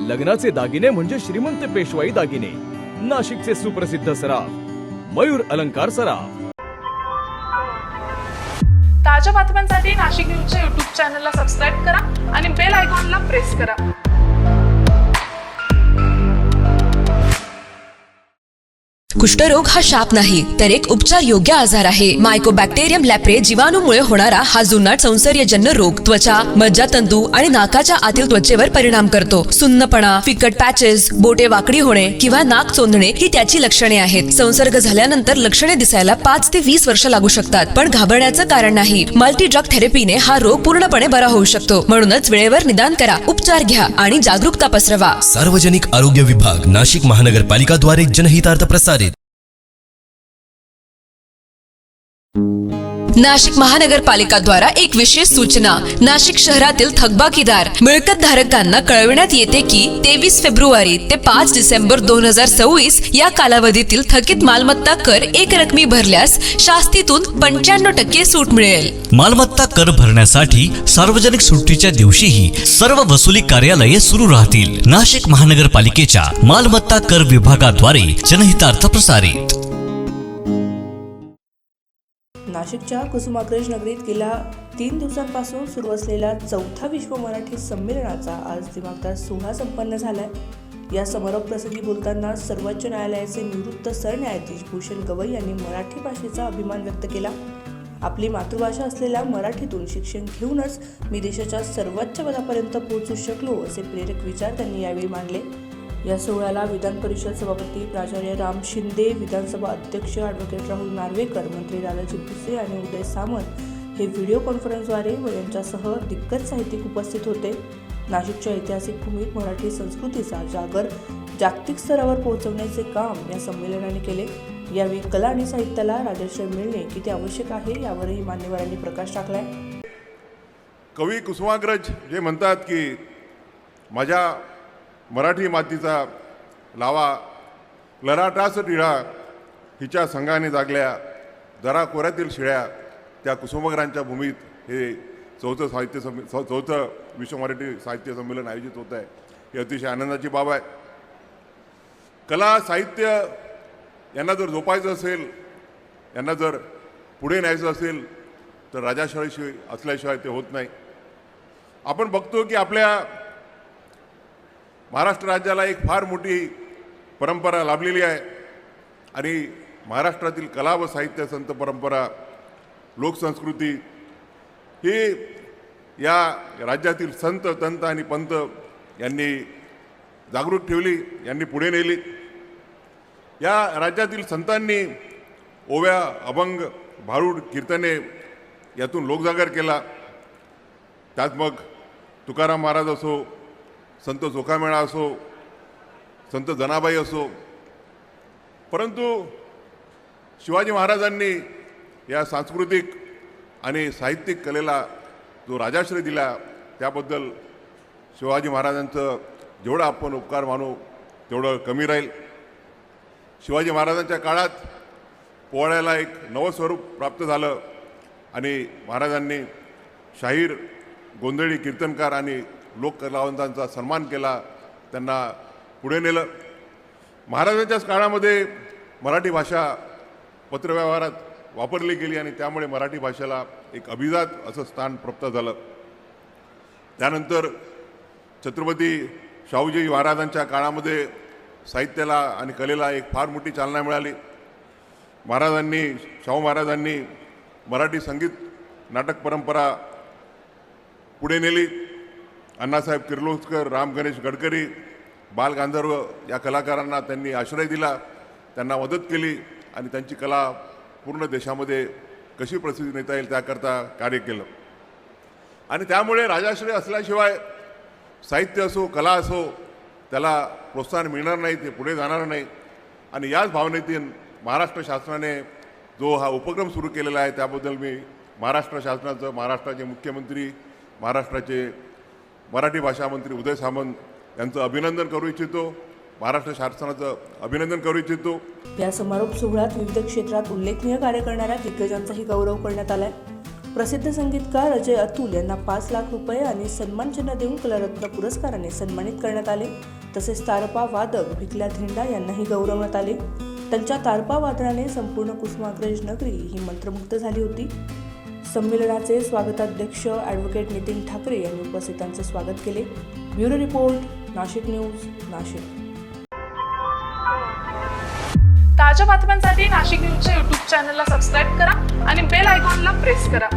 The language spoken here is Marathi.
लग्नाचे दागिने म्हणजे श्रीमंत पेशवाई दागिने, नाशिकचे सुप्रसिद्ध सराफ मयूर अलंकार सराफ. ताज्या बातम्यांसाठी नाशिक न्यूजच्या YouTube चॅनलला सबस्क्राईब करा आणि बेल आयकॉनला प्रेस करा. कुष्ठरोग हा शाप नाही तर एक उपचार योग्य आजार आहे. मायकोबॅक्टेरियम लॅप्रे जीवाणूमुळे होणारा हा जुनाट संसर्यजन्य रोग त्वचा, मज्जातंतू आणि नाकाच्या आतील त्वचेवर परिणाम करतो. सुन्नपणा, फिकट पॅचेस, बोटे वाकडी होणे किंवा नाक चोंदणे ही त्याची लक्षणे आहेत. संसर्ग झाल्यानंतर लक्षणे दिसायला 5 ते 20 वर्ष लागू शकतात, पण घाबरण्याचं कारण नाही. मल्टी ड्रग थेरपीने हा रोग पूर्णपणे बरा होऊ शकतो. म्हणूनच वेळेवर निदान करा, उपचार घ्या आणि जागरूकता पसरवा. सार्वजनिक आरोग्य विभाग, नाशिक महानगरपालिका द्वारे जनहितार्थ प्रसारित. नाशिक महानगरपालिका द्वारा एक विशेष सूचना. नाशिक शहरातील थकबाकीदार मिळकत धारकांना कळविण्यात येते की 23 फेब्रुवारी ते 5 डिसेंबर 2024 या कालावधीतील थकीत मालमत्ता कर एक रकमी भरल्यास शास्तीतून 95% सूट मिळेल. मालमत्ता कर भरण्यासाठी सार्वजनिक सुट्टीच्या दिवशीही सर्व वसुली कार्यालये सुरू राहतील. नाशिक महानगरपालिकेच्या मालमत्ता कर विभागाद्वारे जनहितार्थ प्रसारित. नाशिकच्या कुसुमाग्रज नगरीत गेल्या 3 दिवसांपासून सुरू असलेला 4था विश्व मराठी संमेलनाचा आज दिमागदार सोहळा संपन्न झालाय. या समारोप प्रसंगी बोलताना सर्वोच्च न्यायालयाचे निवृत्त सरन्यायाधीश भूषण गवई यांनी मराठी भाषेचा अभिमान व्यक्त केला. आपली मातृभाषा असलेल्या मराठीतून शिक्षण घेऊनच मी देशाच्या सर्वोच्च पदापर्यंत पोहोचू शकलो असे प्रेरक विचार त्यांनी यावेळी मांडले. या सोहळ्याला विधान परिषद सभापती प्राचार्य राम शिंदे, विधानसभा अध्यक्ष ॲडव्होकेट राहुल नार्वेकर, मंत्री दादाजी भुसे आणि उदय सामंत हे व्हिडिओ कॉन्फरन्सद्वारे व यांच्यासह दिग्गज साहित्यिक उपस्थित होते. नाशिकच्या ऐतिहासिक भूमीत मराठी संस्कृतीचा जागतिक स्तरावर पोहोचवण्याचे काम या संमेलनाने केले. यावेळी कला आणि साहित्याला राजश्रय मिळणे किती आवश्यक आहे यावरही मान्यवरांनी प्रकाश टाकलाय. कवी कुसुमाग्रज जे म्हणतात की माझ्या मराठी मातीचा लावा ललाटास टिळा, हिच्या संघाने जागल्या जरा कोऱ्यातील शिळ्या, त्या कुसुमाग्रजांच्या भूमीत हे चौथं विश्व मराठी साहित्य संमेलन आयोजित होत आहे. ही अतिशय आनंदाची बाब आहे. कला साहित्य यांना जर जोपायचं असेल, यांना जर पुढे न्यायचं असेल तर राजाशाही असल्याशिवाय ते होत नाही. आपण बघतो की आपल्या महाराष्ट्र राज्याला एक फार मोठी परंपरा लाभलेली आहे आणि महाराष्ट्रातील कला व साहित्य, संत परंपरा, लोकसंस्कृती ही या राज्यातील संत, तंत आणि पंत यांनी जागरूक ठेवली, यांनी पुढे नेली. या राज्यातील संतांनी ओव्या, अभंग, भारूड, कीर्तने यातून लोकजागर केला. त्यात मग तुकाराम महाराज असो, संत चोखामेळा असो, संत जनाबाई असो, परंतु शिवाजी महाराजांनी या सांस्कृतिक आणि साहित्यिक कलेला जो राजाश्रय दिला त्याबद्दल शिवाजी महाराजांचं जेवढं आपण उपकार मानू तेवढं कमी राहील. शिवाजी महाराजांच्या काळात पोवाड्याला एक नवं स्वरूप प्राप्त झालं आणि महाराजांनी शाहीर, गोंधळी, कीर्तनकार आणि लोककलावंतांचा सन्मान केला, त्यांना पुढे नेलं. महाराजांच्याच काळामध्ये मराठी भाषा पत्रव्यवहारात वापरली गेली आणि त्यामुळे मराठी भाषेला एक अभिजात असं स्थान प्राप्त झालं. त्यानंतर छत्रपती शाहूजी महाराजांच्या काळामध्ये साहित्याला आणि कलेला एक फार मोठी चालना मिळाली. शाहू महाराजांनी मराठी संगीत नाटक परंपरा पुढे नेली. अण्णासाहेब किर्लोस्कर, राम गणेश गडकरी, बाल गांधर्व या कलाकारांना त्यांनी आश्रय दिला, त्यांना मदत केली आणि त्यांची कला पूर्ण देशामध्ये कशी प्रसिद्धी नेता येईल त्याकरता कार्य केलं. आणि त्यामुळे राजाश्रय असल्याशिवाय साहित्य असो, कला असो, त्याला प्रोत्साहन मिळणार नाही, ते पुढे जाणार नाही. आणि याच भावनेतून महाराष्ट्र शासनाने जो हा उपक्रम सुरू केलेला आहे त्याबद्दल मी महाराष्ट्र शासनाचं, महाराष्ट्राचे मुख्यमंत्री, महाराष्ट्राचे मराठी भाषा मंत्री उदय सामंत यांचं अभिनंदन करू इच्छितो, महाराष्ट्र शासनाचं अभिनंदन करू इच्छितो. या समारोप सोहळ्यात विविध क्षेत्रात उल्लेखनीय कार्य करणाऱ्या दिग्गजांचाही गौरव करण्यात आलाय. प्रसिद्ध संगीतकार अजय अतुल यांना 5 लाख रुपये आणि सन्मानचिन्ह देऊन कलारत्न पुरस्काराने सन्मानित करण्यात आले. तसेच तारपा वादक भिकल्या धिंडा यांनाही गौरवण्यात आले. त्यांच्या तारपा वादनाने संपूर्ण कुसुमाग्रज नगरी ही मंत्रमुग्ध झाली होती. संमेलनाचे स्वागताध्यक्ष ॲडव्होकेट नितीन ठाकरे यांनी उपस्थितांचे स्वागत केले. Bureau report, Nashik news, Nashik. ताज्या बातम्यांसाठी नाशिक न्यूजच्या यूट्यूब चॅनलला सबस्क्राईब करा आणि बेल आयकॉनला प्रेस करा.